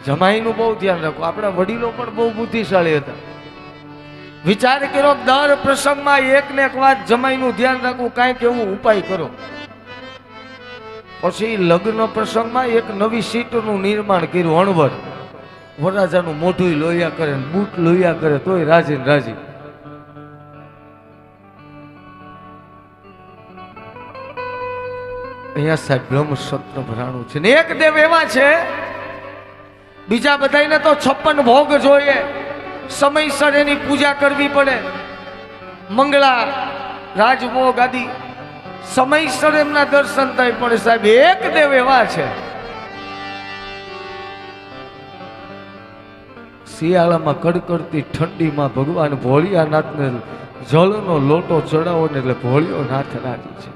જમાઈનું બહુ ધ્યાન રાખો. આપણા વડીલો પણ બહુ બુદ્ધિશાળી હતા. વિચાર કરો, દર પ્રસંગમાં એક ને એક વાત જમાઈનું ધ્યાન રાખવું, કાંઈક એવું ઉપાય કરો. પછી લગ્ન પ્રસંગમાં એક નવી સીટનું નિર્માણ કર્યું. અણવર વરરાજાનું મોઢું લોહિયા કરે, બૂટ લોહિયા કરે, તોય રાજી ને રાજી. અહીંયા સાહેબ બ્રહ્મસત્ર ભરાણું છે ને એક દેવ એવા છે, બીજા બધાને તો 56 ભોગ જોઈએ, સમયસર એની પૂજા કરવી પડે, મંગળા રાજભોગ આદિ સમયસર એમના દર્શન થાય પડે. સાહેબ એક દેવ એવા છે, શિયાળામાં કડકડતી ઠંડીમાં ભગવાન ભોળિયાનાથને જળનો લોટો ચડાવો ને એટલે ભોળિયો નાથ રાજી છે.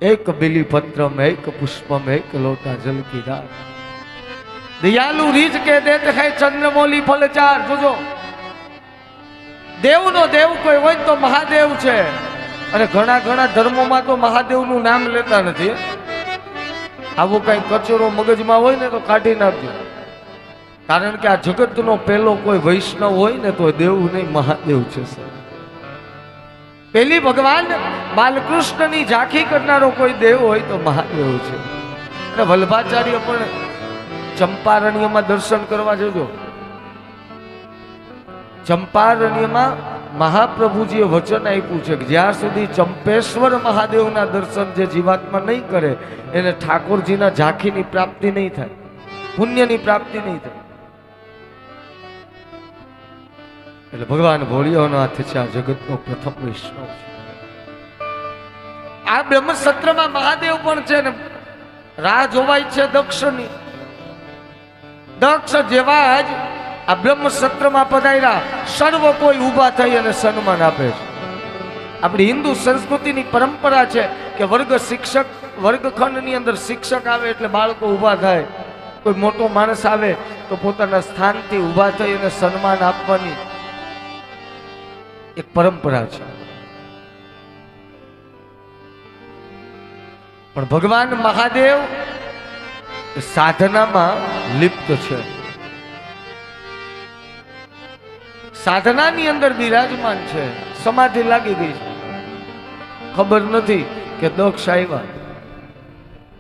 એક બિલી પત્રમ એક પુષ્પમ એક લોટા જલ કી દાત, દયાલુ રીજ કે દેત હૈ ચંદ્રમૌલી ફલચાર. જોજો, દેવનો દેવ કોઈ હોય તો મહાદેવ છે. અને ઘણા ઘણા ધર્મોમાં તો મહાદેવનું નામ લેતા નથી. આવો કઈ કચરો મગજમાં હોય ને તો કાઢી નાખજો. કારણ કે આ જગતનો પહેલો કોઈ વૈષ્ણવ હોય ને તો દેવ નહીં, મહાદેવ છે. પેલી ભગવાન બાલકૃષ્ણની ઝાંખી કરનારો કોઈ દેવ હોય તો મહાદેવ છે. અને વલ્ભાચાર્ય પણ ચંપારણ્યમાં દર્શન કરવા જજો. ચંપારણ્યમાં મહાપ્રભુજીએ વચન આપ્યું છે કે જ્યાં સુધી ચંપેશ્વર મહાદેવના દર્શન જે જીવાત્મા નહીં કરે એને ઠાકોરજીના ઝાંખીની પ્રાપ્તિ નહીં થાય, પુણ્યની પ્રાપ્તિ નહીં થાય. એટલે ભગવાન ભોળિયાનો હાથ છે, આ જગતનો પ્રથમ વૈષ્ણવ છે. આ બ્રહ્મસત્રમાં મહાદેવ પણ છે ને રાહ જોવાય છે દક્ષની. દક્ષ જેવા જ આ બ્રહ્મસત્રમાં પધાર્યા, સર્વ કોઈ ઊભા થઈ અને સન્માન આપે છે. આપણી હિન્દુ સંસ્કૃતિની પરંપરા છે કે વર્ગખંડની અંદર શિક્ષક આવે એટલે બાળકો ઊભા થાય, કોઈ મોટો માણસ આવે તો પોતાના સ્થાનથી ઊભા થઈ અને સન્માન આપવાની એક પરંપરા છે. પણ ભગવાન મહાદેવ સાધનામાં લિપ્ત છે, સાધનાની અંદર બિરાજમાન છે. સમાધિ લાગી ગઈ છે, ખબર નથી કે દક્ષ આવ્યા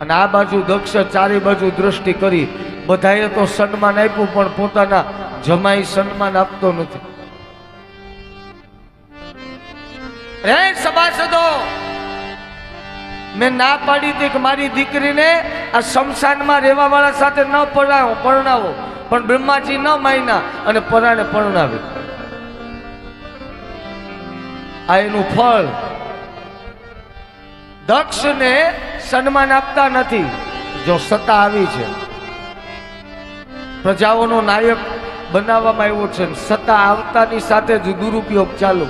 અને આ બાજુ દક્ષ ચારે બાજુ દ્રષ્ટિ કરી, બધાએ તો સન્માન આપ્યું પણ પોતાના જમાઈ સન્માન આપતો નથી. રે સભાસદો, મેં ના પાડી હતી કે મારી દીકરીને આ શમશાનમાં રહેવા વાળા સાથે ન પરણાવો, પણ બ્રહ્માજી ન માન્યા અને પરાણે પરણાવે. આ એનું ફળ. દક્ષને સન્માન આપતા નથી. જો સત્તા આવી છે, પ્રજાઓનો નાયક બનાવવામાં આવ્યો છે, સત્તા આવતાની સાથે જ દુરુપયોગ ચાલુ.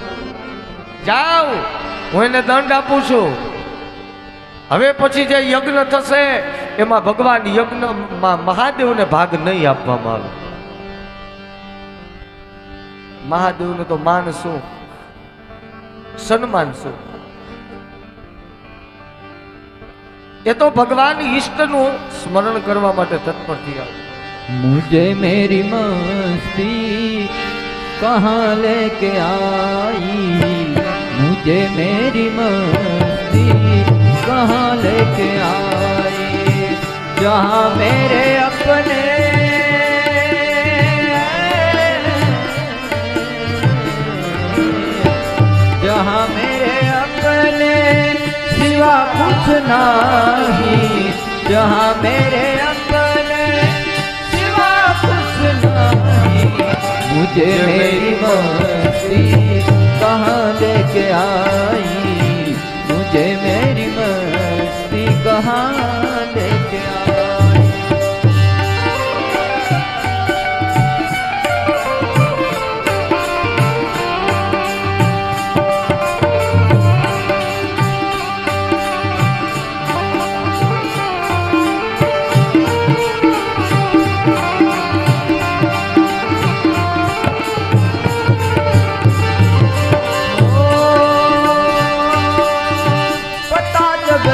જાઓ, હું એને દંડ આપું છું. હવે પછી જે યજ્ઞ થશે એમાં ભગવાન યજ્ઞમાં મહાદેવને ભાગ નહીં આપવામાં આવે. મહાદેવને તો માન શું, સન્માન શું? એ તો ભગવાન ઈષ્ટનું સ્મરણ કરવા માટે તત્પર થયા. मुझे मेरी मस्ती कहाँ लेके आई, मुझे मेरी मस्ती कहाँ लेके आई, जहाँ मेरे अपने जहाँ मेरे अपने सिवा कुछ नहीं, जहाँ मेरे अपने सिवा कुछ नहीं, मुझे मेरी मस्ती कहाँ लेके आई, मुझे मेरी मस्ती कहाँ लेके आई।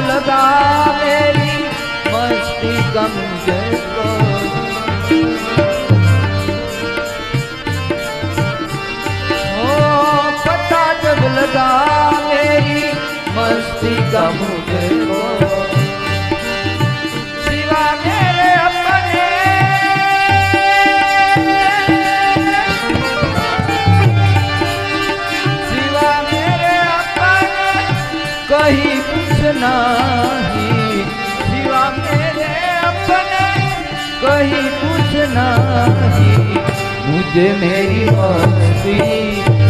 लगा मेरी मुझको पता जब लगा मेरी मस्ती का मुझको सिवा मेरे अपने सिवा मेरे अपने कहीं कुछ नहीं सिवा मेरे अपने कहीं कुछ नहीं मुझे मेरी मस्ती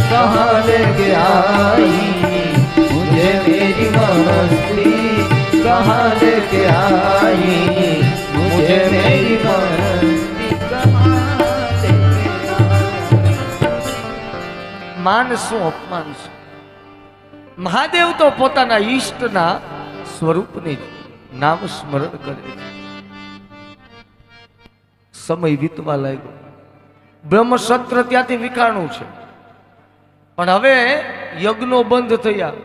कहाँ लेके आई मुझे मेरी मस्ती कहाँ लेके आई मुझे मेरी मस्ती कहाँ लेके आई માન શું અપમાન શું? મહાદેવ તો પોતાના ઈષ્ટના સ્વરૂપની નામ સ્મરણ કરે છે. સમય વીતવા લાગ્યો. બ્રહ્મસત્ર ત્યાંથી વિખાણું છે, પણ હવે યજ્ઞો બંધ થયા.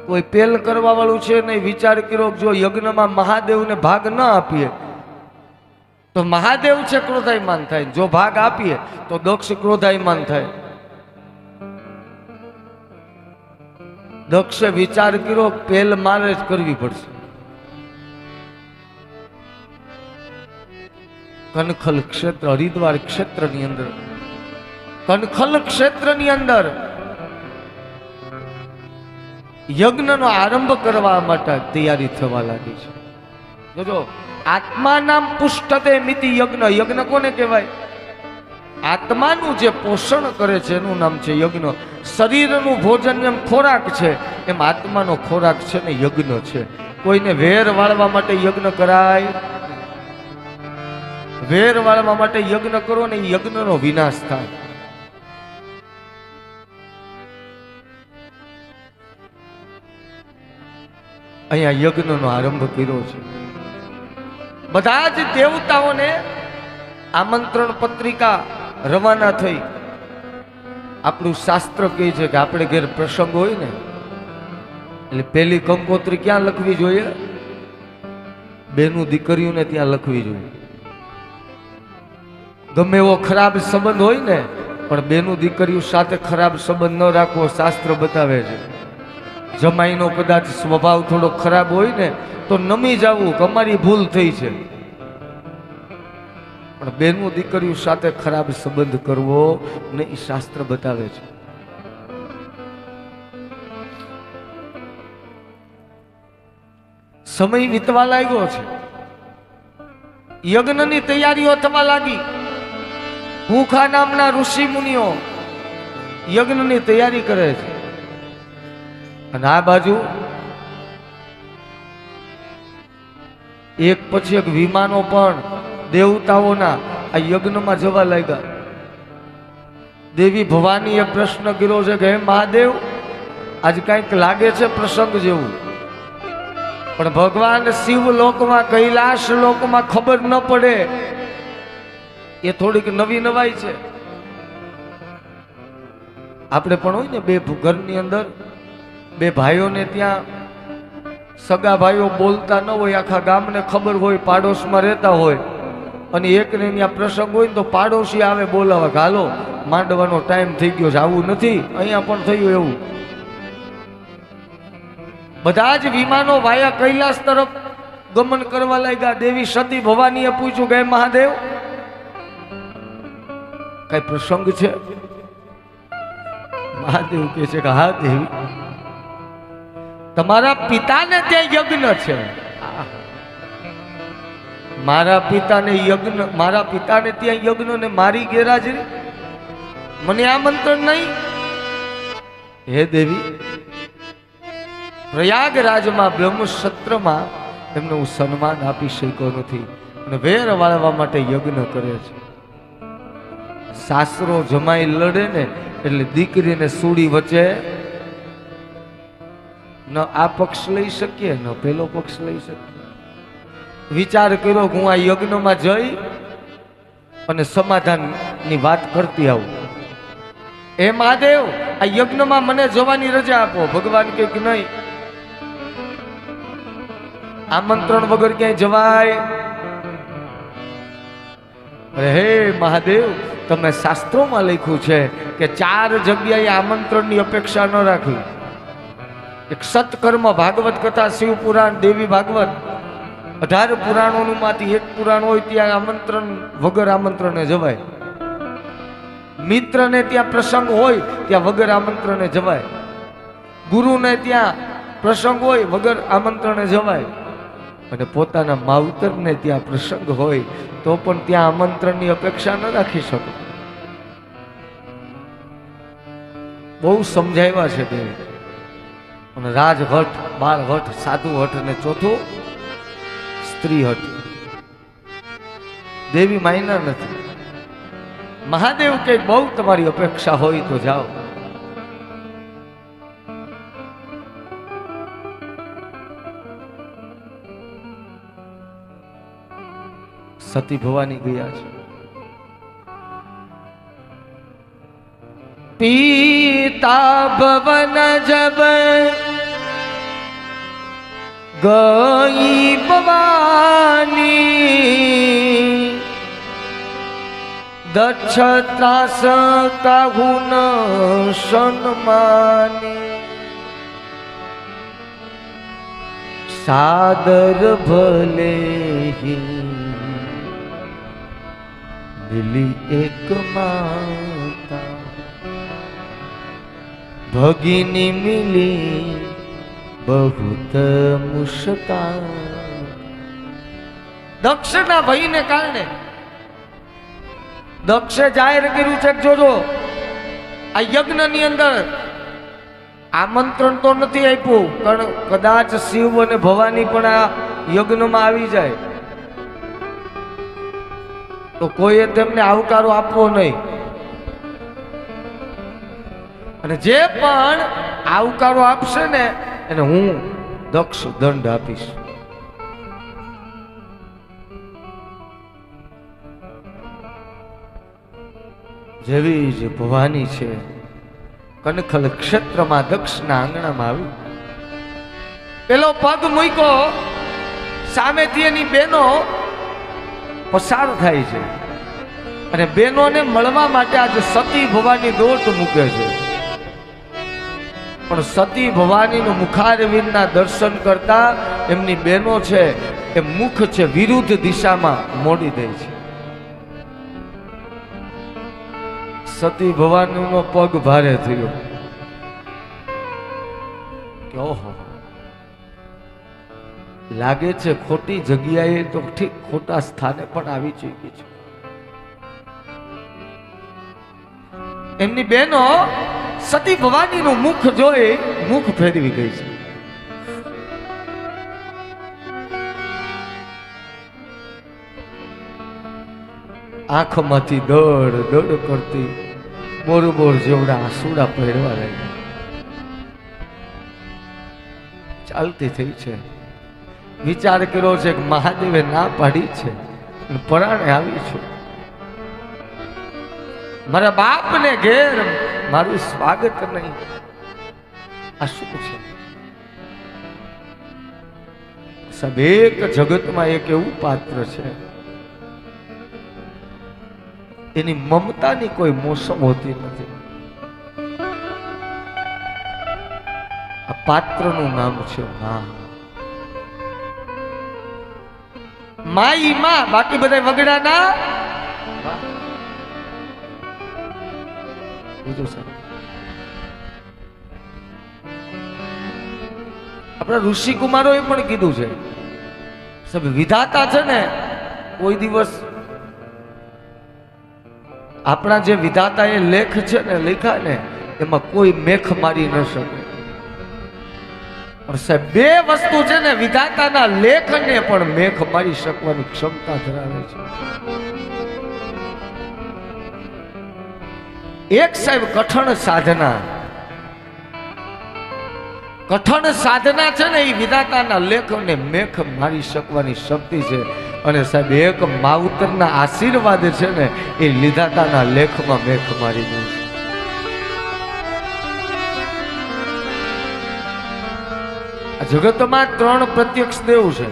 કોઈ પેલ કરવા વાળું છે નહીં. વિચાર કર્યો જો યજ્ઞમાં મહાદેવને ભાગ ન આપીએ તો મહાદેવ છે ક્રોધાયમાન થાય, જો ભાગ આપીએ તો દક્ષ ક્રોધાયમાન થાય. દક્ષે વિચાર કર્યો પેલ મારે જ કરવી પડશે. કનખલ ક્ષેત્ર હરિદ્વાર ક્ષેત્રની અંદર કનખલ ક્ષેત્રની અંદર યજ્ઞનો આરંભ કરવા માટે તૈયારી થવા લાગી છે. જોજો આત્મા નામ પુષ્ટતે મિતિ યજ્ઞ. યજ્ઞ કોને કહેવાય? આત્માનું જે પોષણ કરે છે એનું નામ છે યજ્ઞ. શરીરનું ભોજન એમ ખોરાક છે એમ આત્માનો ખોરાક છે ને યજ્ઞ છે. કોઈને વેર વાળવા માટે યજ્ઞ કરાય, વેર વાળવા માટે યજ્ઞ કરો ને યજ્ઞનો વિનાશ થાય. અહીંયા યજ્ઞનો આરંભ કર્યો છે. બધા જ દેવતાઓને આમંત્રણ પત્રિકા રવાના થઈ. આપણું શાસ્ત્ર કહે છે કે આપણે ઘેર પ્રસંગ હોય ને એટલે પેલી કંકોત્રી ક્યાં લખવી જોઈએ? બેનું દીકરીઓને ત્યાં લખવી જોઈએ. ગમે એવો ખરાબ સંબંધ હોય ને પણ બેનું દીકરીઓ સાથે ખરાબ સંબંધ ન રાખવો શાસ્ત્ર બતાવે છે. જમાઈનો કદાચ સ્વભાવ થોડો ખરાબ હોય ને તો નમી જવું કે અમારી ભૂલ થઈ છે, પણ બેનું દીકરીઓ સાથે ખરાબ સંબંધ કરવો ને એ શાસ્ત્ર બતાવે છે. સમય વીતવા લાગ્યો છે. યજ્ઞની તૈયારીઓ થવા લાગી. ભૂખા નામના ઋષિ મુનિઓ યજ્ઞની તૈયારી કરે છે. અને આ બાજુ એક પછી એક વિમાનો પણ દેવતાઓના આ યજ્ઞમાં જવા લાગ્યા. દેવી ભવાનીએ પ્રશ્ન કર્યો છે કે હે મહાદેવ, આજ કંઈક લાગે છે પ્રસંગ જેવું, પણ ભગવાન શિવ લોકમાં કૈલાશ લોકમાં ખબર ન પડે એ થોડીક નવી નવાઈ છે. આપણે પણ હોય ને બે ઘરની અંદર બે ભાઈઓને ત્યાં સગા ભાઈઓ બોલતા ન હોય, આખા ગામને ખબર હોય, પાડોશમાં રહેતા હોય, અને એકને ત્યાં પ્રસંગ હોય ને તો પાડોશી આવે બોલાવે કે હાલો માંડવાનો ટાઈમ થઈ ગયો છે, આવું નથી. અહીંયા પણ થયું એવું. બધા જ વિમાનો વાયા કૈલાસ તરફ ગમન કરવા લાગ્યા. દેવી સતી ભવાનીએ પૂછ્યું કે મહાદેવ કઈ પ્રસંગ છે? મહાદેવ કહે છે કે હા દેવી, તમારા પિતાને ત્યાં યજ્ઞ છે. મારા પિતાને ત્યાં યજ્ઞ ને મારી ગેરહાજરી, મને આમંત્રણ નહીં. હે દેવી, પ્રયાગરાજમાં બ્રહ્મસત્રમાં એમને હું સન્માન આપી શક્યો નથી અને વેર વાળવા માટે યજ્ઞ કરે છે. સાસરો જમાઈ લડે ને એટલે દીકરીને સૂડી વચ્ચે ન આ પક્ષ લઈ શકીએ ન પેલો પક્ષ લઈ શકીએ. વિચાર કર્યો હું આ યજ્ઞમાં જઈ અને સમાધાનની વાત કરતી આવું. એ મહાદેવ, આ યજ્ઞમાં મને જવાની રજા આપો. ભગવાન કે નહીં, આમંત્રણ વગર ક્યાંય જવાય? અરે હે મહાદેવ, તમે શાસ્ત્રોમાં લખ્યું છે કે 4 જગ્યાએ આમંત્રણની અપેક્ષા ન રાખવી. એક સત્કર્મ, ભાગવત કથા, શિવ પુરાણ, દેવી ભાગવત, 18 પુરાણોનું માંથી એક પુરાણ હોય ત્યાં આમંત્રણ વગર આમંત્રણે જવાય. મિત્રને ત્યાં પ્રસંગ હોય ત્યાં વગર આમંત્રણે જવાય. ગુરુને ત્યાં પ્રસંગ હોય વગર આમંત્રણે જવાય. અને પોતાના માવતરને ત્યાં પ્રસંગ હોય તો પણ ત્યાં આમંત્રણની અપેક્ષા ન રાખી શકો. બહુ સમજાવ્યા છે દેવી. અને રાજહઠ, બાળહઠ, સાધુ હઠ અને ચોથું સ્ત્રી હઠ. દેવી માયના નથી. મહાદેવ કે બહુ તમારી અપેક્ષા હોય તો જાઓ. સતી ભવાની ગયા છે. પીતા ભવન જબ ગઈ ભવાની, દક્ષ ત્રાસ કાહુ ન સન્માની, સાદર ભલે મિલી એક માતા, ભગિની મિલી બહુત મુશ્તા. દક્ષના ભયને કારણે દક્ષે જાહેર કર્યું છે કે જોજો આ યજ્ઞની અંદર આમંત્રણ તો નથી આપ્યું, પણ કદાચ શિવ અને ભવાની પણ આ યજ્ઞમાં આવી જાય તો કોઈએ તેમને આવકારો આપવો નહીં. અને જે પણ આવકારો આપશે ને એને હું દક્ષ દંડ આપીશ. જેવી જ ભવાની છે કનખલ ક્ષેત્રમાં દક્ષના આંગણામાં આવી, પેલો પગ મૂક્યો, સામેથી એની બેનો પસાર થાય છે અને બેનોને મળવા માટે આજે સતી ભવાની દોટ મૂકે છે. પણ સતી ભવાનીનું મુખારવિંદના દર્શન કરતા એમની બેનો છે એ મુખ છે વિરુદ્ધ દિશામાં મોડી દે છે. સતી ભવાનીનો પગ ભારે થયો કે ઓહો, લાગે છે ખોટી જગ્યાએ તો ઠીક, ખોટા સ્થાને પણ આવી ચૂકી છે. એમની બહેનો સતી ભવાનીનું મુખ જોઈ મુખ ફેરવી ગઈ છે. આંખમાંથી દોડ દોડ કરતી બોર જેવડા આંસુડા પહેરવા લાગી. ચાલતી થઈ છે. વિચાર કર્યો છે કે મહાદેવે ના પાડી છે, પરાણે આવી છું. મારા બાપને ઘેર મારું સ્વાગત નહીં, આ શું છે? સબ એક જગતમાં એક એવું પાત્ર છે એની મમતાની કોઈ મોસમ હોતી નથી. આ પાત્રનું નામ છે માં. માઈ માં, બાકી બધા વગડાના બીજું સાહેબ. આપણા ઋષિ કુમારોએ પણ કીધું છે સબ વિધાતા છે ને, કોઈ દિવસ આપણા જે વિધાતા એ લેખ છે ને લખ્યા ને એમાં કોઈ મેખ મારી ન શકે. સાહેબ બે વસ્તુ છે ને, વિધાતાના લેખને પણ મેખ મારી શકવાની ક્ષમતા ધરાવે છે. એક સાહેબ કઠણ સાધના, કઠણ સાધના છે ને એ વિધાતાના લેખને મેખ મારી શકવાની શક્તિ છે. અને સાહેબ એક માવતરના આશીર્વાદ છે ને એ વિધાતાના લેખમાં મેખ મારી દે છે. આ જગતમાં 3 પ્રત્યક્ષ દેવ છે.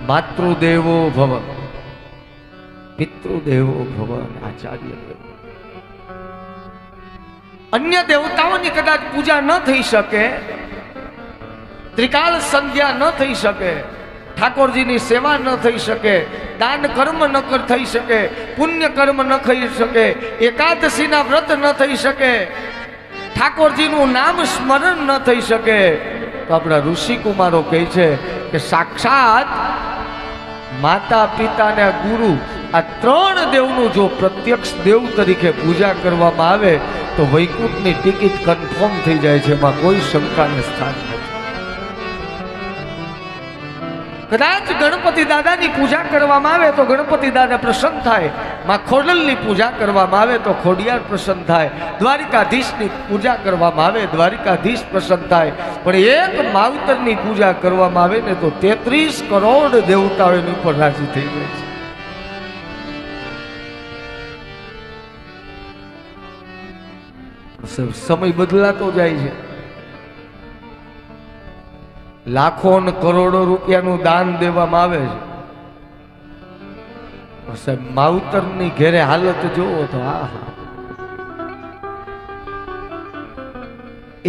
માતૃદેવો ભવ, પિતૃદેવો ભવ, આચાર્ય દેવ. અન્ય દેવતાઓની કદાચ પૂજા ન થઈ શકે, ત્રિકાલ સંધ્યા ન થઈ શકે, ઠાકોરજીની સેવા ન થઈ શકે, દાન કર્મ ન થઈ શકે, પુણ્ય કર્મ ન થઈ શકે, એકાદશીના વ્રત ન થઈ શકે, ઠાકોરજીનું નામ સ્મરણ ન થઈ શકે, તો આપણા ઋષિ કુમારો કહે છે કે સાક્ષાત માતા પિતા અને ગુરુ આ 3 દેવનું જો પ્રત્યક્ષ દેવ તરીકે પૂજા કરવામાં આવે તો વૈકુંઠની ટિકિટ કન્ફર્મ થઈ જાય છે. એમાં કોઈ શંકાને સ્થાન નથી. કદાચ ગણપતિ દાદાની પૂજા કરવામાં આવે તો ગણપતિ દાદા પ્રસન્ન થાય, માં ખોડલની પૂજા કરવામાં આવે તો ખોડિયાર પ્રસન્ન થાય, દ્વારિકાધીશની પૂજા કરવામાં આવે દ્વારિકાધીશ પ્રસન્ન થાય. પણ એક માવતરની પૂજા કરવામાં આવે ને તો 33 કરોડ દેવતાઓ એની ઉપર રાજી થઈ જાય છે. સમય બદલાતો જાય છે. લાખો ને કરોડો રૂપિયાનું દાન દેવામાં આવે છે. સાહેબ માવતરની ઘેરે હાલત જોવો તો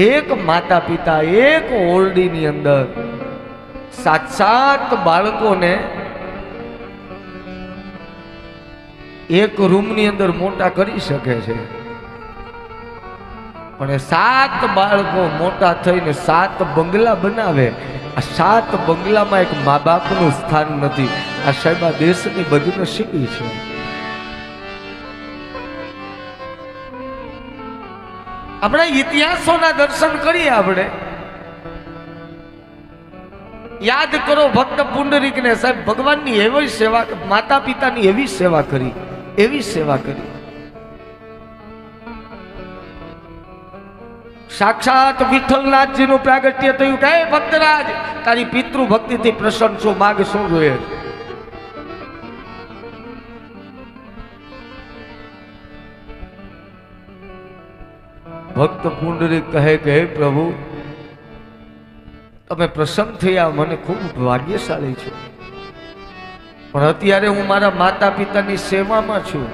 એક માતા પિતા એક ઓરડીની અંદર 7 બાળકોને એક રૂમની અંદર મોટા કરી શકે છે. પણ 7 બાળકો મોટા થઈને 7 બંગલા બનાવે. આ 7 બંગલામાં એક મા બાપનું સ્થાન નથી. આ સાહેબ આ દેશની બદનસીબી છે. આપણે ઇતિહાસોના દર્શન કરીએ, આપણે યાદ કરો ભક્ત પુંડરીકને. સાહેબ ભગવાનની એવી સેવા, માતા પિતાની એવી સેવા કરી, એવી સેવા કરી. સાક્ષાત વિઠ્ઠલનાથજીનું પ્રાગટ્ય થયું કે ભક્તરાજ તારી પિતૃ ભક્તિથી પ્રસન્ન છું, માગ શું જોઈએ? ભક્ત પુંડરીક કહે કે હે પ્રભુ તમે પ્રસન્ન થયા, મને ખૂબ ભાગ્યશાળી છું, પણ અત્યારે હું મારા માતા પિતાની સેવામાં છું.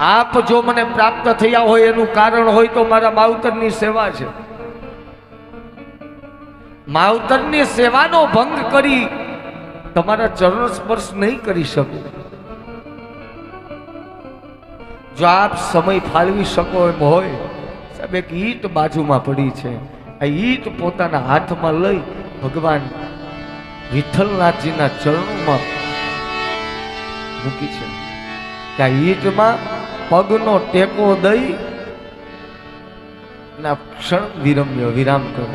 આપ જો મને પ્રાપ્ત થયા હોય એનું કારણ હોય તો મારા માવતરની સેવા છે. માવતરની સેવાનો ભંગ કરી તમારા ચરણ સ્પર્શ નહીં કરી શકું. જો આપ સમય ફાળવી શકો એમ હોય, સાહેબ એક ઈંટ બાજુમાં પડી છે, આ ઈંટ પોતાના હાથમાં લઈ ભગવાન વિઠ્ઠલનાથજીના ચરણોમાં મૂકી છે કે આ ઈંટમાં પગનો ટેકો દઈ ના ક્ષણ વિરામ કરો.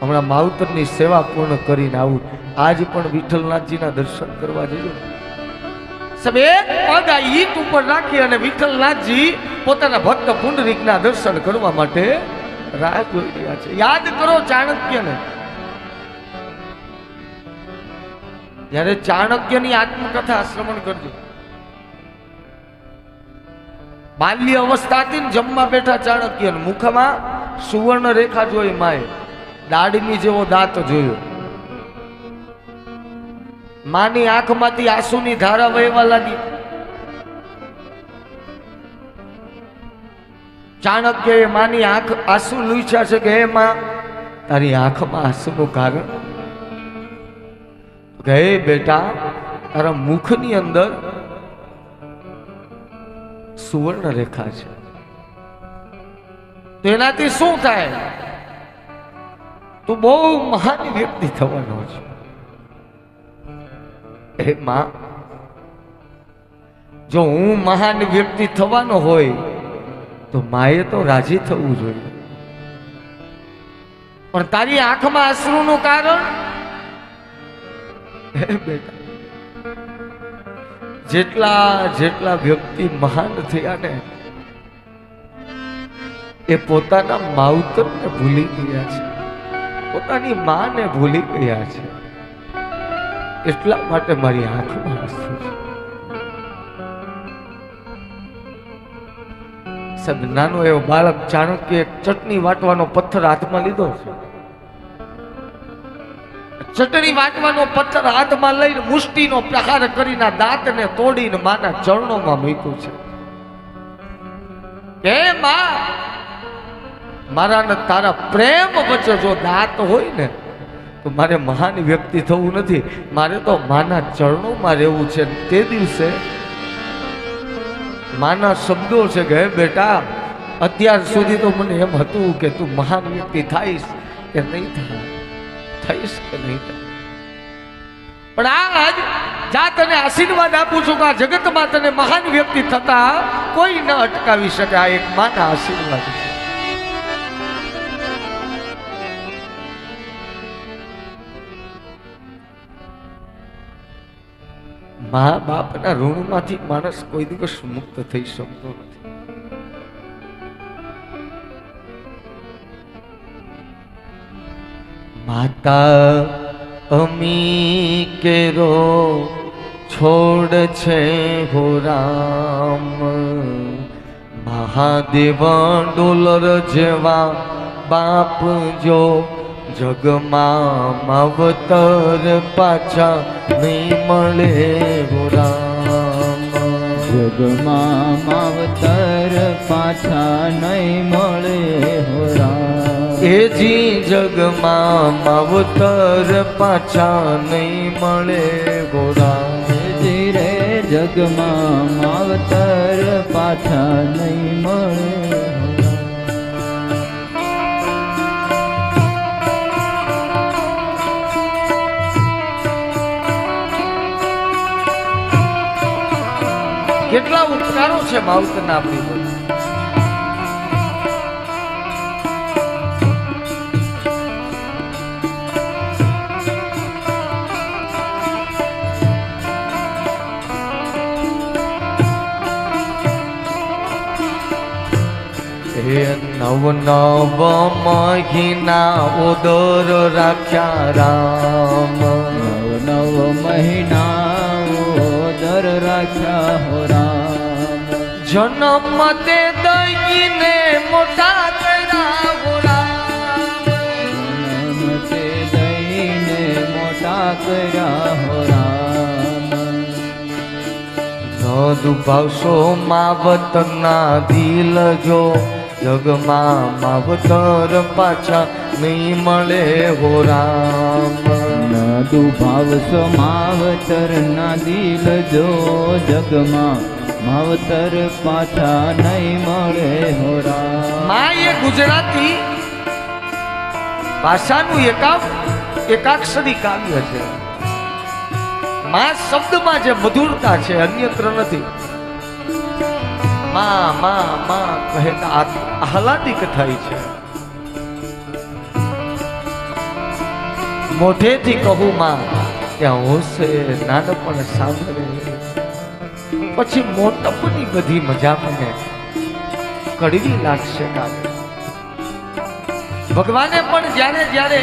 હમણાં માવતરની સેવા પૂર્ણ કરીને આવું. આજ પણ વિઠ્ઠલનાથજીના દર્શન કરવા જજો. સબ એક પગ આ ઈંટ ઉપર રાખી અને વિઠ્ઠલનાથજી પોતાના ભક્ત પુંડરીકના દર્શન કરવા માટે રાહ જોઈ રહ્યા છે. યાદ કરો ચાણક્યને. જ્યારે ચાણક્યની આત્મકથા શ્રવણ કરજો. બાલ્ય અવસ્થાથી જમવા બેઠા ચાણક્ય, મુખમાં સુવર્ણ રેખા જોઈ માએ, દાઢની જેવો દાંત જોયો. માની આંખમાંથી આંસુની ધારા વહેવા લાગી. ચાણક્યએ માની આંખ આંસુ લૂછ્યા છે કે હે માં તારી આંખમાં આંસુનું કારણ? હે બેટા તારા મુખની અંદર સુવર્ણ રેખા છે, તો એનાથી શું થાય? તું બહુ મહાન વ્યક્તિ થવાનો છે. હે માં, જો હું મહાન વ્યક્તિ થવાનો હોય તો માએ તો રાજી થવું જોઈએ, પણ તારી આંખમાં અશ્રુનું કારણ? હે બેટા, જેટલા વ્યક્તિ મહાન થયા ને એ પોતાના માવતરને ભૂલી ગયા છે, પોતાની માને ભૂલી ગયા છે. એટલા માટે મારી આંખમાં આંસુ છે. સાહેબ નાનો એવો બાળક ચાણક્ય એક ચટણી વાટવાનો પથ્થર હાથમાં લીધો છે. ચટણી વાટવાનો પથ્થર હાથમાં લઈને મુષ્ટિનો પ્રહાર કરીને દાંતને તોડીને માના ચરણોમાં મૂક્યું છે. હે માં, મારા ને તારા પ્રેમ વચ્ચે જો દાંત હોય ને તો મારે મહાન વ્યક્તિ થવું નથી, મારે તો માના ચરણોમાં રહેવું છે. તે દિવસે માના શબ્દો છે કે હે બેટા, અત્યાર સુધી તો મને એમ હતું કે તું મહાન વ્યક્તિ થાઈશ કે નહીં થાય, થઈશ કે નહીં થાય, પણ આજ જા તને આશીર્વાદ આપું છું કે આ જગતમાં તને મહાન વ્યક્તિ થતા કોઈ ન અટકાવી શકે. આ એક માના આશીર્વાદ છે. મા બાપના ઋણમાંથી માણસ કોઈ દિવસ મુક્ત થઈ શકતો નથી. માતા અમી કેરો છોડ છે હો રામ, મહાદેવ ડોલર જેવા બાપ જો જગમાં માવતર પાછા નહીં મળે હો રામ, જગમાં માવતર પાછા નહીં મળે હો રામ. એ જી જગમાં માવતર પાછા નહીં મળે હો રામ, રે જગમાં માવતર પાછા નહીં મળે. કેટલા ઉપકારો છે માવતરના આપણી પર. હે નવ નવ મહિના ઉદર રાખ્યા રામ, નવ મહિના ઉદર રાખ્યા હો રામ, જન્મ તે દઈને મોટા કર્યા હો રામ, જન્મ તે દઈને મોટા કર્યા હો રામ. ન દુભાવશો માવતરના દિલ જો જગમાં માવતર પાછા નહીં મળે હો રામ, ન દુભાવશો માવતર ના દિલ જો જગમાં માવતર પાછા નહીં મળે હો રામ. માં એ ગુજરાતી ભાષાનું એકાક્ષરી કાવ્ય છે. માં શબ્દમાં જે મધુરતા છે અન્યત્ર નથી. માં માં માં કહેતા આહલાદિક થાય છે. મોઢેથી કહું માં ત્યાં હોશે નાનપણ સાંભળે, પછી મોટપની બધી મજા મને કડવી લાગશે કાલે. ભગવાને પણ જ્યારે જ્યારે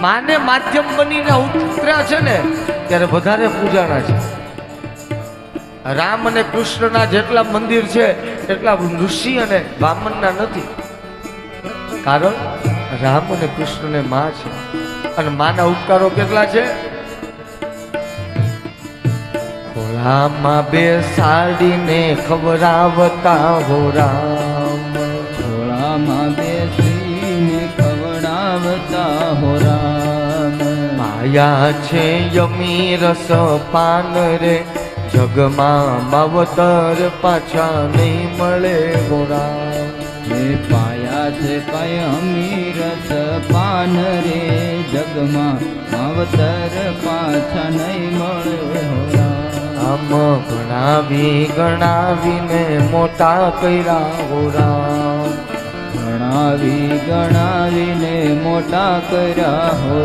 માને માધ્યમ બનીને ઉતર્યા છે ને ત્યારે વધારે પૂજાણા છે. રામ અને કૃષ્ણના જેટલા મંદિર છે એટલા ઋષિ અને બ્રાહ્મણના નથી. કારણ રામ અને કૃષ્ણને માં છે અને માના ઉપકારો કેટલા છે. ખોળામાં બેસાડીને ખવડાવતા હો રામ, ખોળામાં બેસીને ખવડાવતા હો રામ. માયા છે યમી રસ પાન રે જગમાં માવતર પાછા નહીં મળે હો રામ, હે પાયા છે કાયમી રસ પાન રે જગમાં માવતર પાછા નહીં મળે હો રામ. આમ ગણાવીને મોટા કર્યા હો રામ, ગણાવીને મોટા કર્યા હો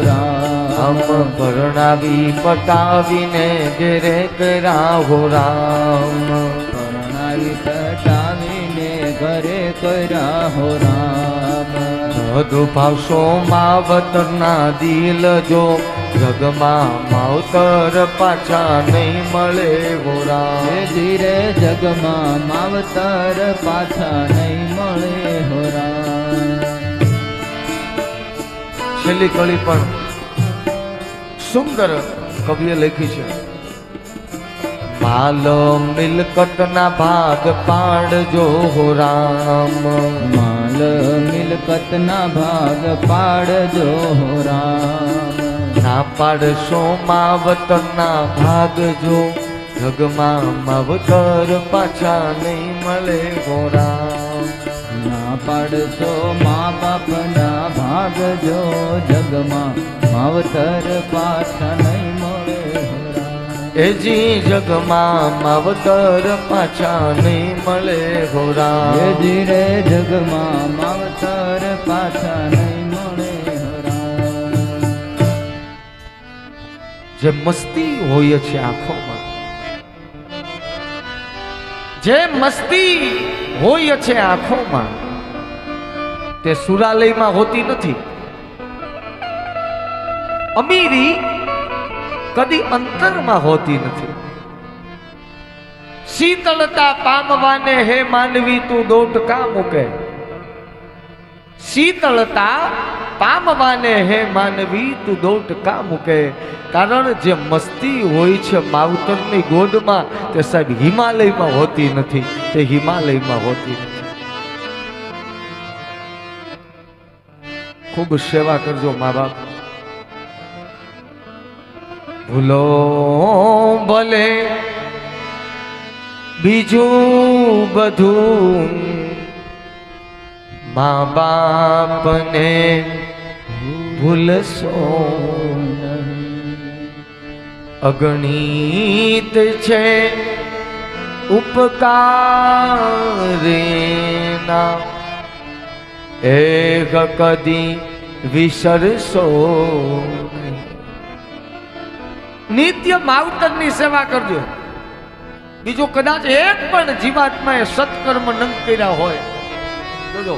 આમ રામ. પરણાવી પટાવીને ઘેરે કર્યા હો રામ, પરણાવી પટાવીને ઘરે કર્યા હો રામ. બધું ભાવશો માવતરના દિલ જો જગમાં માવતર પાછા નહીં મળે ગોરા. હે ધીરે જગમાં માવતર પાછા નહીં મળે હોરા. છેલ્લી કળી પણ સુંદર કવિએ લખી છે. માલ મિલકત ના ભાગ પાડજો હો રામ. માલ મિલકત ના ભાગ પાડજો હો રામ. ના પાડશો માવતર ના ભાગ જો જગમાં માવતર પાછા નહીં મળે હો રામ. ના પાડશો મા બાપના ભાગ જો જગમાં માવતર પાછા નહીં મળે હોરા. એજી જગમાં માવતર પાછા નહીં મળે હો હે રામ. ધીરે જગમાં માવતર પાછા નહીં મળે હોરા. જે મસ્તી હોય છે આંખોમાં, જે મસ્તી હોય છે આંખોમાં, તે સુરાલયમાં હોતી નથી. અમીરી કદી અંતરમાં હોતી નથી. શીતળતા પામવાને હે માનવી તું દોટ કા મૂકે. શીતળતા પામવાને હે માનવી તું દોટ કા મૂકે. કારણ જે મસ્તી હોય છે માવતરની ગોદમાં તે સાહેબ હિમાલયમાં હોતી નથી, તે હિમાલયમાં હોતી નથી. ખૂબ સેવા કરજો મા બાપ. ભૂલો ભલે બીજું બધું, મા બાપને ભૂલશો. અગણિત છે ઉપકારેના, એક કદી વિસરશો. નિત્ય માવતરની સેવા કરજો. બીજું કદાચ એક પણ જીવાત્માએ સત્કર્મ ન કર્યા હોય, જોજો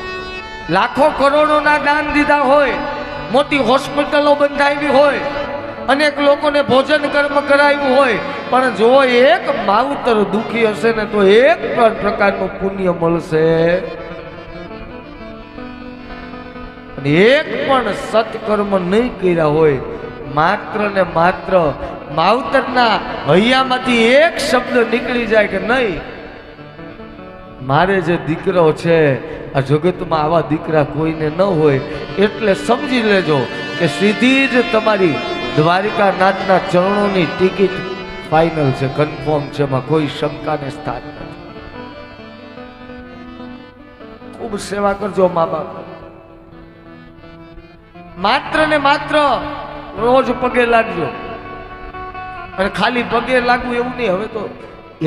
લાખો કરોડોના દાન દીધા હોય, મોટી હોસ્પિટલો બંધાવી હોય, અનેક લોકોને ભોજન કર્મ કરાવ્યું હોય, પણ જો એક માવતર દુખી હશે ને તો એક પણ પ્રકારનું પુણ્ય મળશે. અને એક પણ સત્કર્મ નહીં કર્યા હોય, માત્ર ને માત્ર માવતરના હૈયામાંથી એક શબ્દ નીકળી જાય કે નહીં, મારે જે દીકરો છે આ જગતમાં આવા દીકરા કોઈને ન હોય, એટલે સમજી લેજો કે સીધી જ તમારી દ્વારિકાનાથના ચરણોની ટિકિટ ફાઇનલ છે, કન્ફર્મ છે, એમાં કોઈ શંકાને સ્થાન નથી. ખૂબ સેવા કરજો મા બાપ. માત્ર ને માત્ર રોજ પગે લાગજો. અને ખાલી પગે લાગવું એવું નહીં, હવે તો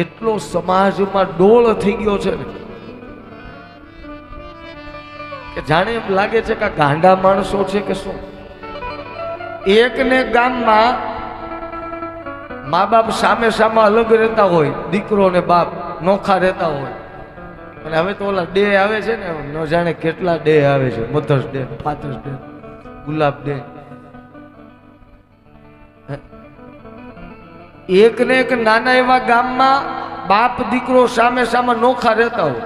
એટલો સમાજમાં ડોળ થઈ ગયો છે ને કે જાણે એમ લાગે છે કે ગાંડા માણસો છે કે શું. એકને ગામમાં મા બાપ સામે સામે અલગ રહેતા હોય, દીકરો ને બાપ નોખા રહેતા હોય, અને હવે તો ઓલા ડે આવે છે ને, ન જાણે કેટલા ડે આવે છે, મધર્સ ડે, ફાધર્સ ડે, ગુલાબ ડે. એક ને એક નાના એવા ગામમાં બાપ દીકરો સામે સામે નોખા રહેતા હોય,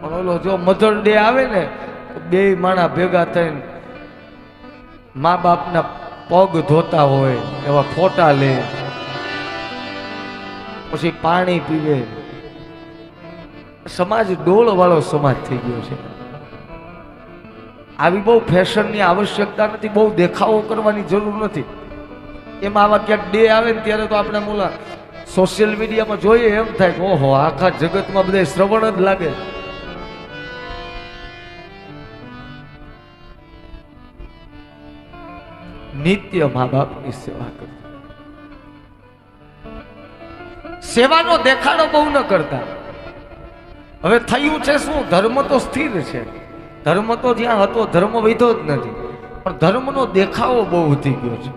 પણ ઓલો જો મધર ડે આવે ને તો બે માણા ભેગા થઈને મા બાપના પગ ધોતા હોય એવા ફોટા લે, પછી પાણી પીવે. સમાજ ડોળ વાળો સમાજ થઈ ગયો છે. આવી બહુ ફેશનની આવશ્યકતા નથી, બહુ દેખાવો કરવાની જરૂર નથી. એમાં આવા ક્યાંક ડે આવે ને ત્યારે તો આપણે મોલા સોશિયલ મીડિયામાં જોઈએ એમ થાય કે ઓહો આખા જગતમાં બધા શ્રવણ જ લાગે. નિત્ય મા બાપની સેવા કરતા, સેવાનો દેખાડો બહુ ન કરતા. હવે થયું છે શું, ધર્મ તો સ્થિર છે, ધર્મ તો જ્યાં હતો ધર્મ વધ્યો જ નથી, પણ ધર્મનો દેખાવો બહુ વધી ગયો છે.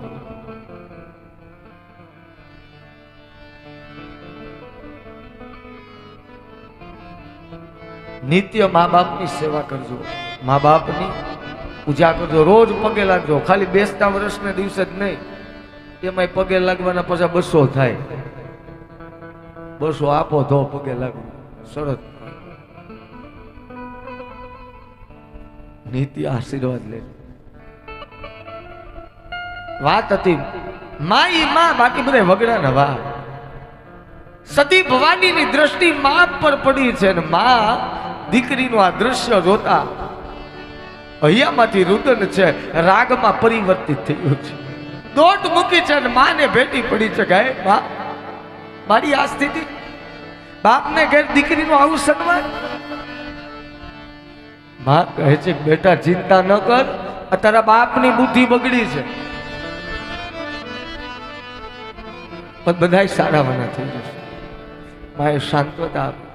નિત્ય મા બાપની સેવા કરજો. મા બાપની પૂજા કરજો, રોજ પગે લાગજો. ખાલી બેસતા વર્ષને દિવસે જ નહીં, એમાંય પગે લાગવાના પછી 200 થાય. 200 આપો તો પગે લાગવું. સરસ નીતિ આશીર્વાદ લે. વાત હતી માં ઈ માં, બાકી બધા વગડા ને વાહ. સતી ભવાનીની દ્રષ્ટિ માં પર પડી છે ને માં દીકરીનું આ દ્રશ્ય જોતા હૈયામાંથી રુદન છે, રાગમાં પરિવર્તિત થયું છે. દોટ મૂકી છે અને માને ભેટી પડી છે કે માં મારી આ સ્થિતિ, બાપને ઘેર દીકરીનું આવું સન્માન. માં કહે છે બેટા ચિંતા ન કર, તારા બાપની બુદ્ધિ બગડી છે પણ બધાય સારાવાના થઈ જશે. માએ શાંતતા આપી,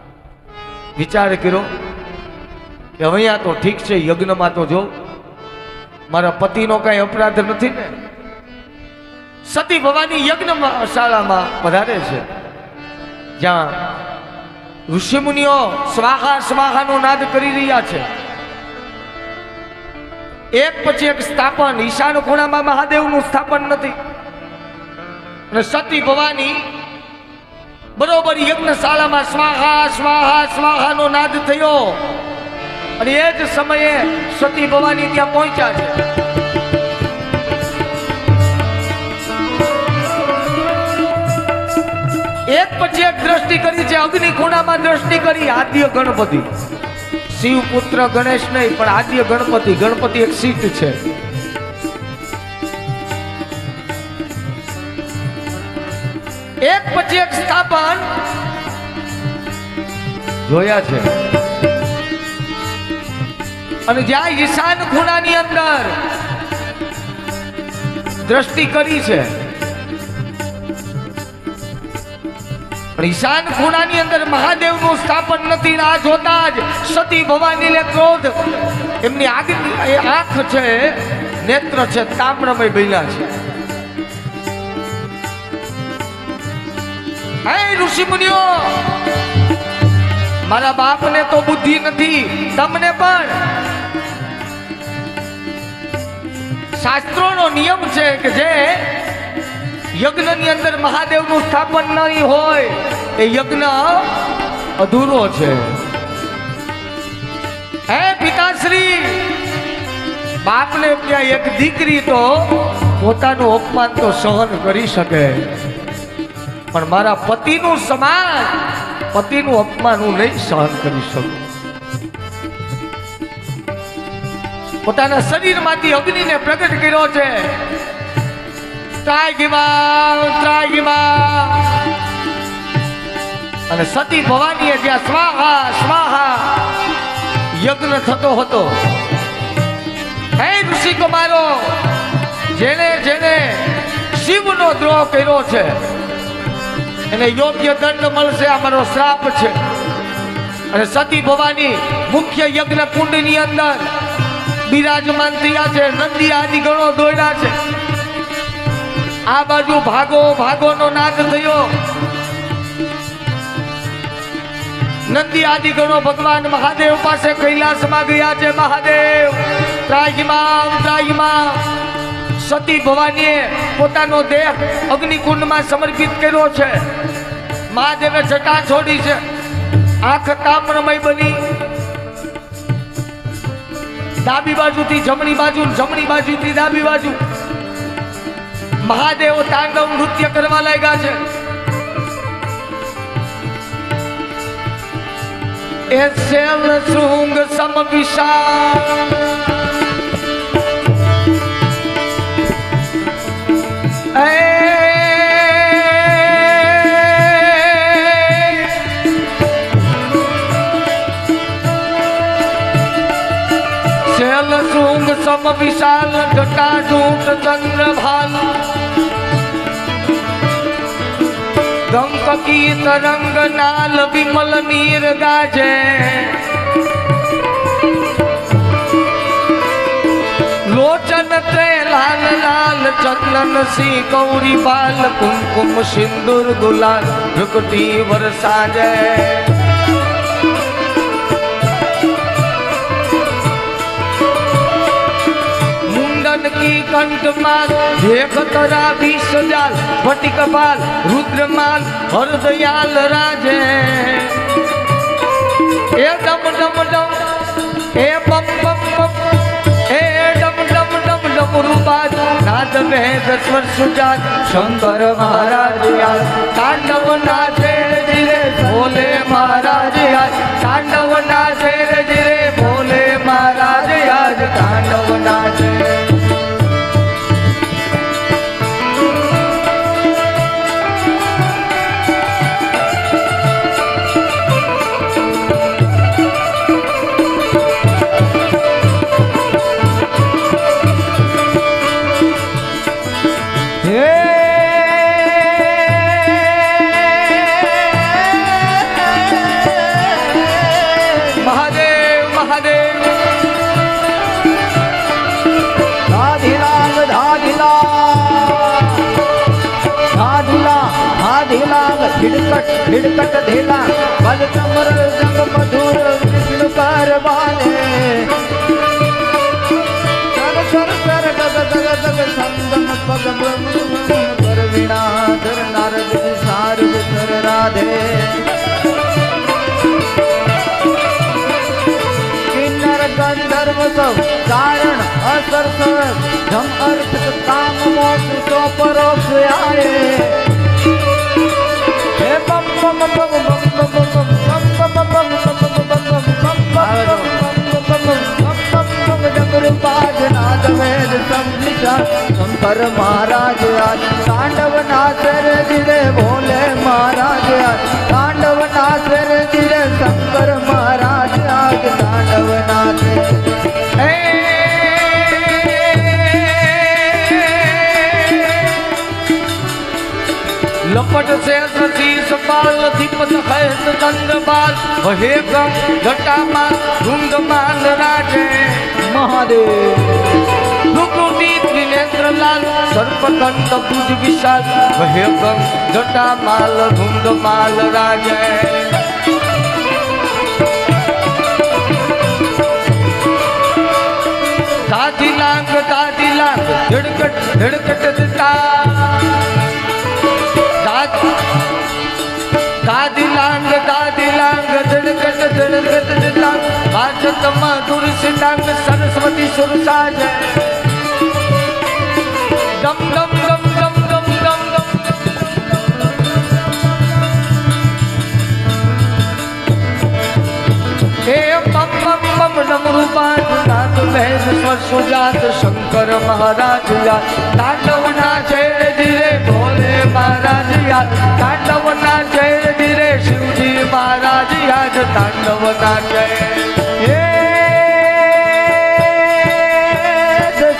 વિચાર કર્યો કે અહીંયા તો ઠીક છે, યજ્ઞમાં તો જો મારા પતિનો કઈ અપરાધ નથી ને. સતી ભવાની યજ્ઞ શાળામાં પધારે છે, જ્યાં ઋષિમુનિઓ સ્વાહા સ્વાહાનો નાદ કરી રહ્યા છે. એક પછી એક સ્થાપન, ઈશાન ખૂણામાં મહાદેવનું સ્થાપન નથી. અને સતી ભવાની બરોબર યજ્ઞશાળામાં સ્વાહા સ્વાહા સ્વાહાનો નાદ થયો. અને એ જ સમયે સતી ભવાની ત્યાં પહોંચ્યા છે. એક પછી એક દ્રષ્ટિ કરી છે, અગ્નિ ખૂણામાં દ્રષ્ટિ કરી. આદ્ય ગણપતિ, શિવ પુત્ર ગણેશ નહીં પણ આદ્ય ગણપતિ. ગણપતિ એક સીટ છે. એક પછી એક સ્થાપન જોયા છે. અને જ્યાં ઈશાન ખૂણાની અંદર દ્રષ્ટિ કરી છે, ઈશાન ખૂણાની અંદર મહાદેવનું સ્થાપન નથી. આ જોતા જ સતી ભવાનીને ક્રોધ, એમની આંખ છે, નેત્ર છે, તામ્રમય બન્યા છે. હે ઋષિ મુનિઓ, મારા બાપને તો બુદ્ધિ નથી, તમને પણ. શાસ્ત્રોનો નિયમ છે કે જે યજ્ઞની અંદર મહાદેવનું સ્થાપન નહીં હોય એ યજ્ઞ અધૂરો છે. હે પિતાશ્રી, બાપને ત્યાં એક દીકરી તો પોતાનું અપમાન તો સહન કરી શકે, પણ મારા પતિનું સમાન પતિનું અપમાન હું નહીં સહન કરી શકું. પોતાના શરીરમાંથી અગ્નિને પ્રગટ કર્યો છે. અને સતી ભવાનીએ જ્યાં સ્વાહા સ્વાહા યજ્ઞ થતો હતો, હે ઋષિ કુમારો, જેને જેને શિવનો દ્રોહ કર્યો છે એને યોગ્ય દંડ મળશે, આ મારો શ્રાપ છે. અને સતી ભવાની મુખ્ય યજ્ઞ કુંડની અંદર બિરાજમાન થયા છે. નંદી આદિ ગણો દોડ્યા છે. આ બાજુ ભાગો ભાગોનો નાદ થયો. નંદી આદિ ગણો ભગવાન મહાદેવ પાસે કૈલાસમાં ગયા છે. મહાદેવ ત્રાહિમામ ત્રાહિમામ. સતી ભવાનીએ પોતાનો દેહ અગ્નિકુંડમાં સમર્પિત કર્યો છે. મહાદેવે જટા છોડી છે, આંખ તામ્રમય બની. ડાબી બાજુથી જમણી બાજુ, જમણી બાજુથી ડાબી બાજુ મહાદેવ તાંડવ નૃત્ય કરવા લાગ્યા છે. એ શૈલ શૃંગ સમ વિશાળ, શૈલ શૃંગ સમ વિશાલ, જટાજૂટ ચંદ્રભાલ, ગંકકી તરંગ નાલ, વિમલ નીર ગાજે. લોચન ત્રે લાલ લાલ, ચંદન સી ગૌરી બાલ, કુમકુમ સિંદૂર ગુલાલ, ભૃકટી વરસાજે. પિનાકી કંઠમાલ દેખ તરા વિષ જાલ ફટિકપાલ રુદ્રમાલ હરદયાલ રાજે એ ડમ ડમ ડમ એ બમ બમ બમ એ ડમ ડમ ડમ ડમરુ બાજ નાદ વેદ સ્વર સુજાત શંકર મહારાજ યાદ તાંડવ નાચે ધીરે ભોલે મહારાજ યાદ તાંડવ નાચે ધીરે ભોલે મહારાજ યાદ તાંડવ નાચે हिड़कट धेला बल कमर जग मधुर विष्णु कारवाने सर सर सर गग गग गग संगम पग ब्रह्म कर विनाधर नारद सारद सर राधे किन्नर गंधर्व सब कारण असर सर धम अर्थ काम मोक्ष सो परोक्ष आए शंकर महाराज आज तांडव नाचर जिरे भोले महाराज आज तांडव नाचर जिरे शंकर महाराज आज तांडव नाचे लपट से शीश बाल दीपत है चंद्रबाल वहे गम घटामाल धुंधमाल राजे महादेव रुक्मिणी त्रिनेत्र लाल सर्पकंठ भुज विशाल वहे गम घटामाल धुंधमाल राजे दादी लांग धड़कट धड़कट दिता दादी लांग धड़कट धड़कट दिलांग बाजत मधुर सिंडांग सरस्वती सुर साजे डम डम डम डम डम डम डम हे पम पम पम डमरू बाज नाद वेद स्वर सुजात शंकर महाराज याद तांडव नाचे धीरे भोले महाराज याद तांडव नाचे धीरे शिवजी महाराज याद तांडव नाचे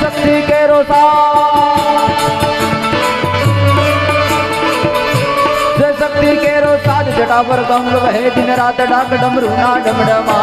शक्ति के रोसा शक्ति के रोसा जटा पर कमल वहे दिन रात डाक डमरू ना डमडमा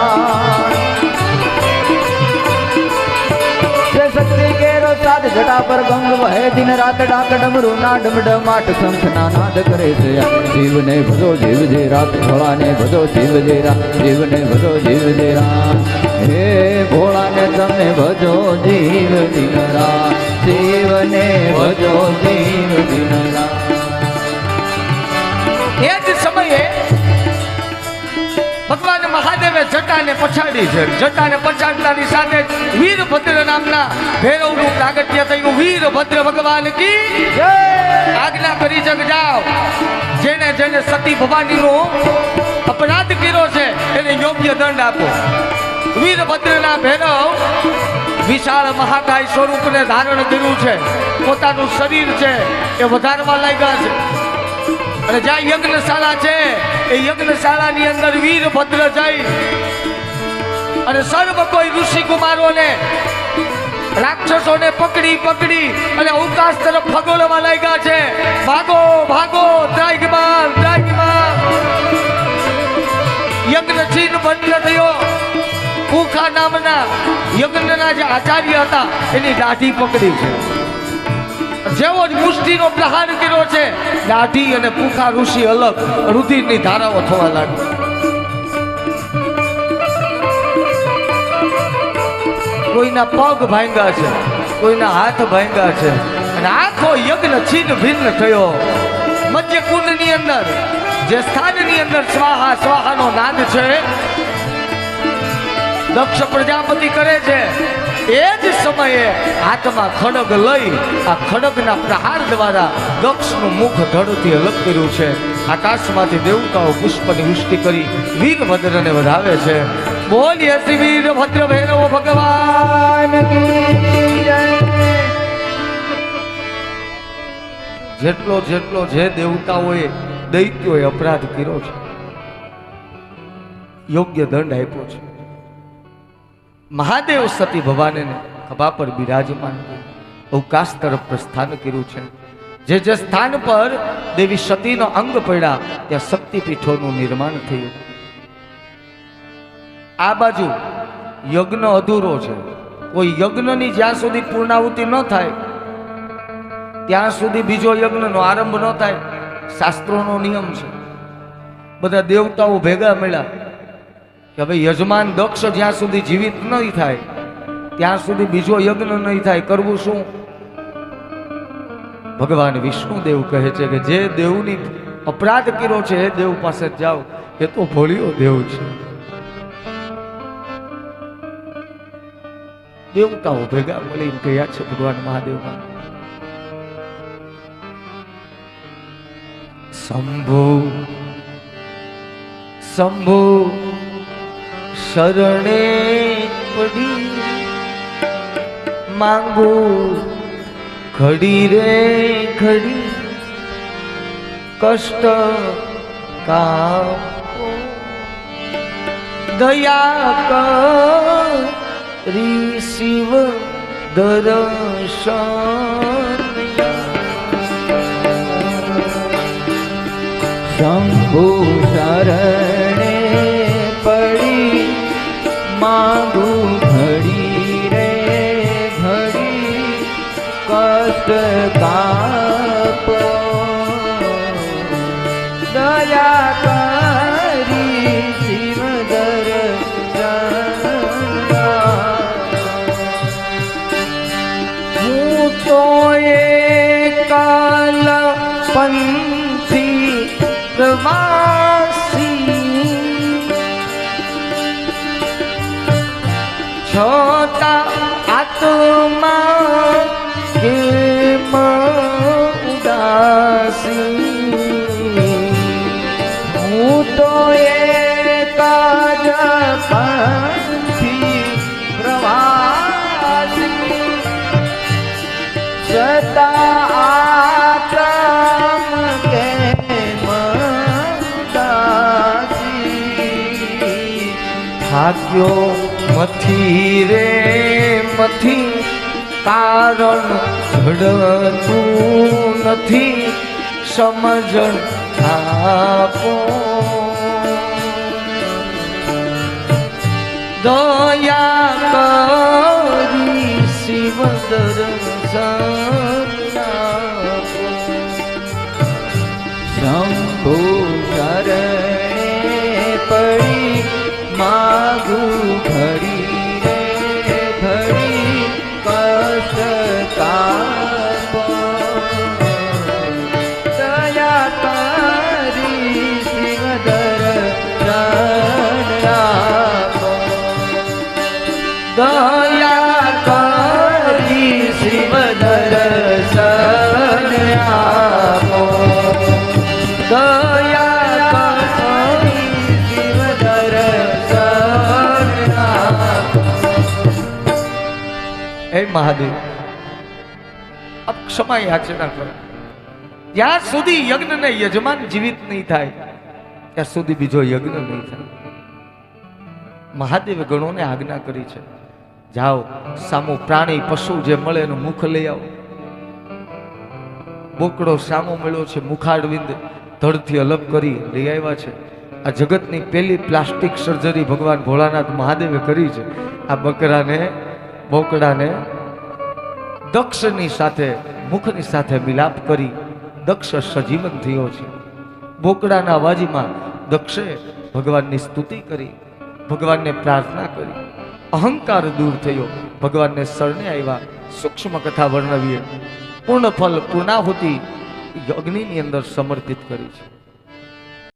शक्ति के रोसाद जटा पर गंग वहे दिन रात डाक डमरू ना डमडमाट शंख ना नाद करे जीव ने भजो जीव जे रात भोला ने भजो जीव जे रात जीव ने भजो जीव जे रात हे भोला ने तमने भजो जीव दिन रात जीव ने भजो जीव दिन रात એ જ સમયે ભગવાન મહાદેવે જટાને પછાડી છે જટાને પછાડતાની સાથે વીરભદ્ર નામના ભૈરવનું પ્રાગટ્ય થયું વીરભદ્ર ભગવાન કી આજ્ઞા કરી જગ જાઓ જેને જેને સતી ભવાનીનો અપરાધ કર્યો છે એને યોગ્ય દંડ આપો વીરભદ્રના ભૈરવ વિશાળ મહાકાય સ્વરૂપને ધારણ કર્યું છે પોતાનું શરીર છે એ વધારવા લાગ્યા છે અને જ્યાં યજ્ઞશાળા છે એ યજ્ઞશાળાની અંદર વીરભદ્ર જઈ અને સર્વ કોઈ ઋષિ કુમારોને રાક્ષસોને પકડી અને અવકાશ તરફ ફગોળવા લાગ્યા છે ભાગો ભાગો ત્રાહિમામ યજ્ઞ ચીન બંધ થયો પૂખા નામના યજ્ઞના જે આચાર્ય હતા એની દાઢી પકડી છે જેવો જ મુષ્ટિનો પ્રહાર કર્યો છે દાઢી અને પૂખા ઋષિ અલગ રુધિરની ધારાઓ થવા લાગી કોઈના પગ ભાંગ્યા છે કોઈના હાથ ભાંગ્યા છે અને આખો યજ્ઞ છિન્ન ભિન્ન થયો. મધ્ય કુંડની અંદર જે સ્થાનની અંદર સ્વાહા સ્વાહાનો નાદ છે દક્ષ પ્રજાપતિ કરે છે. એ જ સમયે હાથમાં ખડગ લઈ આ ખડગના પ્રહાર દ્વારા દક્ષનું મુખ ધડથી અલગ કર્યું છે. આકાશમાંથી દેવતાઓ પુષ્પની વૃષ્ટિ કરી વીરભદ્રને વધાવે છે. બોલીએ શ્રી વીરભદ્ર ભૈરવ ભગવાન કી જય. જેટલો જે દેવતાઓએ દૈત્યોએ અપરાધ કર્યો છે યોગ્ય દંડ આપ્યો છે. મહાદેવ સતી ભવાનીને ખભા પર બિરાજમાન અવકાશ તરફ પ્રસ્થાન કર્યું છે. જે સ્થાન પર દેવી સતીનો અંગ પડ્યા ત્યાં શક્તિપીઠોનું નિર્માણ થયું. આ બાજુ યજ્ઞ અધૂરો છે. કોઈ યજ્ઞની જ્યાં સુધી પૂર્ણાહુતિ ન થાય ત્યાં સુધી બીજો યજ્ઞનો આરંભ ન થાય. શાસ્ત્રોનો નિયમ છે. બધા દેવતાઓ ભેગા મળ્યા કે ભાઈ યજમાન દક્ષ જ્યાં સુધી જીવિત નહીં થાય ત્યાં સુધી બીજો યજ્ઞ નહીં થાય. કરવું શું? ભગવાન વિષ્ણુદેવ કહે છે કે જે દેવની અપરાધ કર્યો છે એ દેવ પાસે જાઓ, એ તો ભોળિયો દેવ છે. દેવતાઓ ભેગા મળીને ગયા છે ભગવાન મહાદેવમાં. શંભુ શંભુ શરણે પડી માંગુ ઘડી રે ઘડી કષ્ટ કાપો દયા કરી શિવ દર્શન. શંભુ શરણે પડી માંગુ ઘડી રે ઘડી કષ્ટ કાપો દયા કરી શિવ દર્શન. હું તો કાલ પંથી પ્રવાસી છોટા આત્મા કેમ ઉદાસી. હું તો એક જ પંથી પ્રવાસી છતાં આત્મ કેમ ઉદાસી. થાક્યો મથી રે મથી કારણ જડતું નથી સમજણ આપો દયા કરી શિવ દર્શન આપો. શંભુ શરણે પડી માગુ ઘડી રે ઘડી કષ્ટ કાપો દયા કરી શિવ દર્શન આપો. દયા કરી શિવ દર્શન આપો. દયા કરી શિવ દર્શન આપો. હે મહાદેવ અબ ક્ષમા યાચના કરો. જ્યાં સુધી યજ્ઞને યજમાન જીવિત નહીં થાય ત્યાં સુધી બીજો યજ્ઞ નહીં થાય. મહાદેવે ગણોને આજ્ઞા કરી છે જાઓ સામો પ્રાણી પશુ જે મળે એનું મુખ લઈ આવો. બોકડો સામો મળ્યો છે મુખારવિંદ ધડથી અલગ કરી લઈ આવ્યા છે. આ જગતની પહેલી પ્લાસ્ટિક સર્જરી ભગવાન ભોળાનાથ મહાદેવે કરી છે. આ બોકડાને દક્ષની સાથે મુખની સાથે મિલાપ કરી દક્ષ સજીવન થયો છે. બોકડાના અવાજમાં દક્ષે ભગવાનની સ્તુતિ કરી, ભગવાનને પ્રાર્થના કરી, અહંકાર દૂર થયો, ભગવાનને શરણે આવ્યા. સૂક્ષ્મ કથા વર્ણવીએ પૂર્ણ ફલ પૂર્ણાહુતિ અગ્નિની અંદર સમર્પિત કરી છે.